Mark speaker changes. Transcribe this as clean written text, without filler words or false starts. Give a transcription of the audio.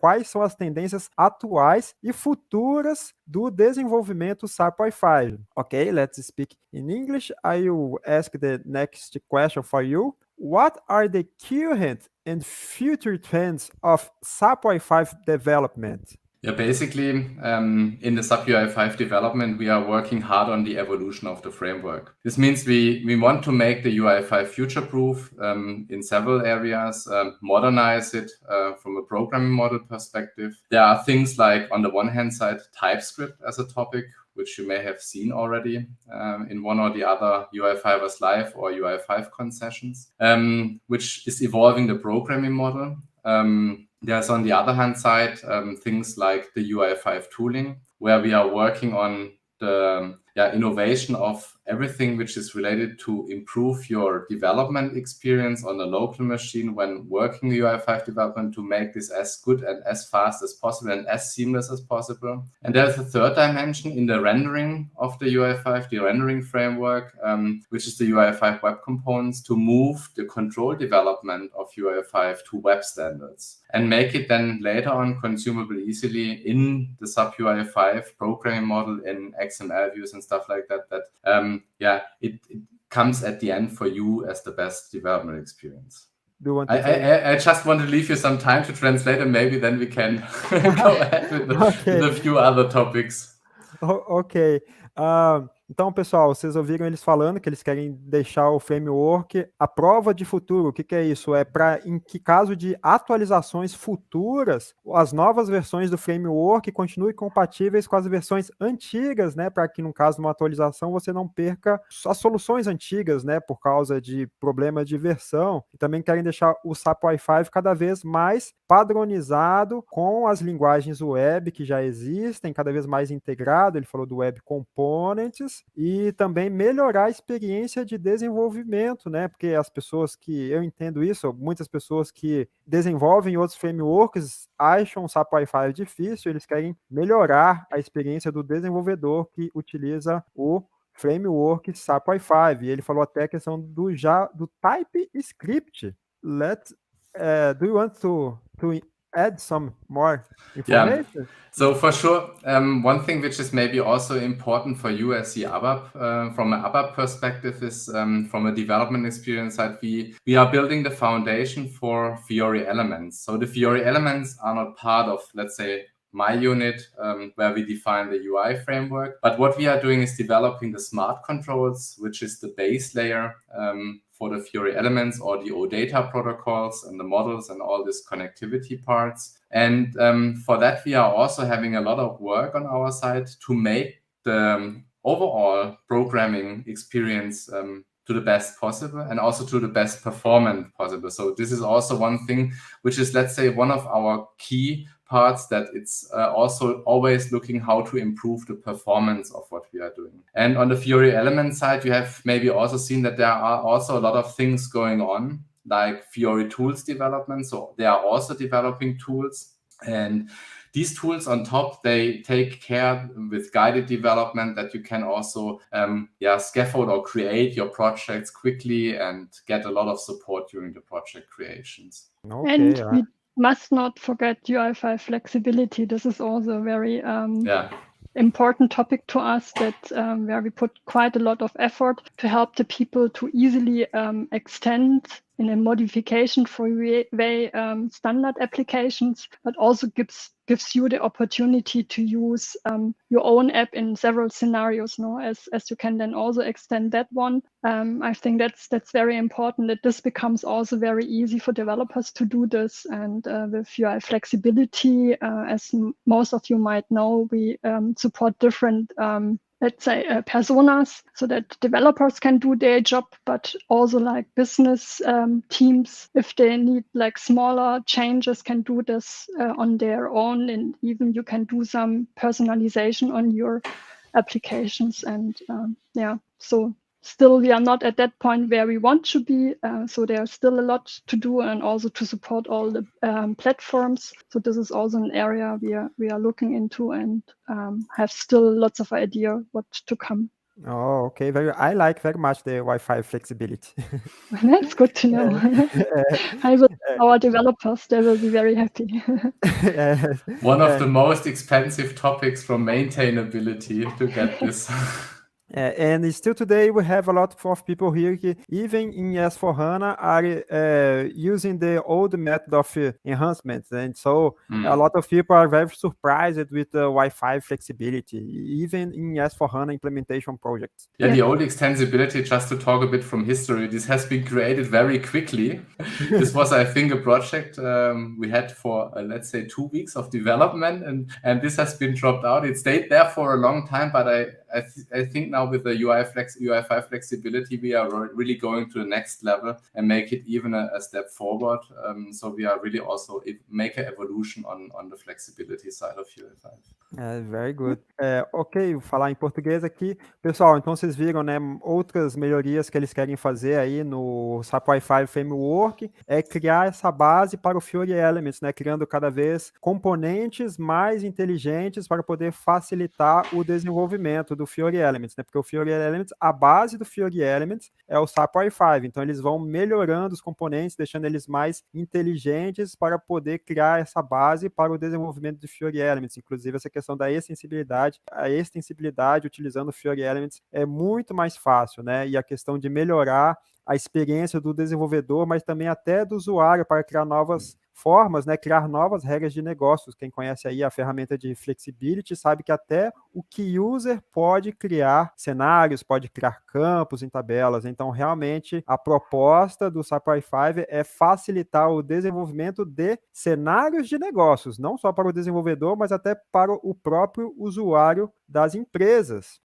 Speaker 1: quais são as tendências atuais e futuras do desenvolvimento SAPUI5. Okay, let's speak in English. I will ask the next question for you. What are the current and future trends of SAPUI5 development?
Speaker 2: Yeah, basically, in the SAPUI5 development, we are working hard on the evolution of the framework. This means we want to make the UI5 future-proof in several areas, modernize it from a programming model perspective. There are things like, on the one hand side, TypeScript as a topic, which you may have seen already in one or the other UI5ers Live or UI5 concessions, which is evolving the programming model. There's, on the other hand side, things like the UI5 tooling, where we are working on the innovation of everything which is related to improve your development experience on the local machine when working the UI5 development, to make this as good and as fast as possible and as seamless as possible. And there's a third dimension in the rendering of the UI5, the rendering framework, which is the UI5 web components, to move the control development of UI5 to web standards and make it then later on consumable easily in the SAPUI5 programming model in XML views and stuff like that, it comes at the end for you as the best development experience. I just want to leave you some time to translate, and maybe then we can go ahead with a few other topics.
Speaker 1: Ok. Então, pessoal, vocês ouviram eles falando que eles querem deixar o framework à prova de futuro. O que é isso? É para, em que caso de atualizações futuras, as novas versões do framework continuem compatíveis com as versões antigas, né? Para que, no caso de uma atualização, você não perca as soluções antigas, né? Por causa de problema de versão. E também querem deixar o SAPUI5 cada vez mais padronizado com as linguagens web que já existem, cada vez mais integrado. Ele falou do Web Components, e também melhorar a experiência de desenvolvimento, né? Porque as pessoas que, eu entendo isso, muitas pessoas que desenvolvem outros frameworks acham o SAPUI5 difícil, eles querem melhorar a experiência do desenvolvedor que utiliza o framework SAPUI5. E ele falou até a questão do TypeScript. Do you want to add some more information?
Speaker 2: Yeah. So for sure, one thing which is maybe also important for you as the ABAP, from an ABAP perspective, is from a development experience side, we are building the foundation for Fiori elements. So the Fiori elements are not part of, let's say, my unit, where we define the UI framework. But what we are doing is developing the smart controls, which is the base layer for the Fiori elements, or the OData protocols and the models and all these connectivity parts. And for that, we are also having a lot of work on our side to make the overall programming experience to the best possible, and also to the best performance possible. So this is also one thing which is, let's say, one of our key parts, that it's also always looking how to improve the performance of what we are doing. And on the Fiori element side, you have maybe also seen that there are also a lot of things going on, like Fiori tools development. So they are also developing tools, and these tools on top, they take care with guided development that you can also scaffold or create your projects quickly and get a lot of support during the project creations.
Speaker 3: Okay, and we must not forget UI5 flexibility. This is also a very important topic to us, that where we put quite a lot of effort to help the people to easily extend in a modification-free way standard applications, but also gives you the opportunity to use your own app in several scenarios, as you can then also extend that one. I think that's very important, that this becomes also very easy for developers to do this. And with UI flexibility, as most of you might know, we support different let's say personas, so that developers can do their job, but also like business teams, if they need like smaller changes, can do this on their own. And even you can do some personalization on your applications. And so still we are not at that point where we want to be. So there's still a lot to do, and also to support all the platforms. So this is also an area we are looking into, and have still lots of idea what to come.
Speaker 1: Oh, okay. I like very much the Wi-Fi flexibility.
Speaker 3: That's good to know. I will our developers, they will be very happy.
Speaker 2: One of the most expensive topics from maintainability to get this.
Speaker 1: And still today we have a lot of people here who, even in S4HANA, are using the old method of enhancements. And so a lot of people are very surprised with the Wi-Fi flexibility, even in S4HANA implementation projects.
Speaker 2: Yeah, the old extensibility, just to talk a bit from history, this has been created very quickly. This was, I think, a project we had for, let's say, 2 weeks of development, and this has been dropped out. It stayed there for a long time, but I think now with the UI5 flexibility, we are really going to the next level and make it even a step forward. So we are really also make an evolution on the flexibility side of UI5.
Speaker 1: Very good. Ok, vou falar em português aqui. Pessoal, então vocês viram, né, outras melhorias que eles querem fazer aí no SAPUI5 Framework, é criar essa base para o Fiori Elements, né, criando cada vez componentes mais inteligentes para poder facilitar o desenvolvimento do Fiori Elements, né, porque o Fiori Elements, a base do Fiori Elements é o SAPUI5, então eles vão melhorando os componentes, deixando eles mais inteligentes para poder criar essa base para o desenvolvimento de Fiori Elements, inclusive essa questão da extensibilidade, a extensibilidade utilizando o Fiori Elements é muito mais fácil, né? E a questão de melhorar a experiência do desenvolvedor, mas também até do usuário para criar novas formas, né, criar novas regras de negócios. Quem conhece aí a ferramenta de flexibility sabe que até o key user pode criar cenários, pode criar campos em tabelas. Então, realmente, a proposta do SAPUI5 é facilitar o desenvolvimento de cenários de negócios, não só para o desenvolvedor, mas até para o próprio usuário das empresas.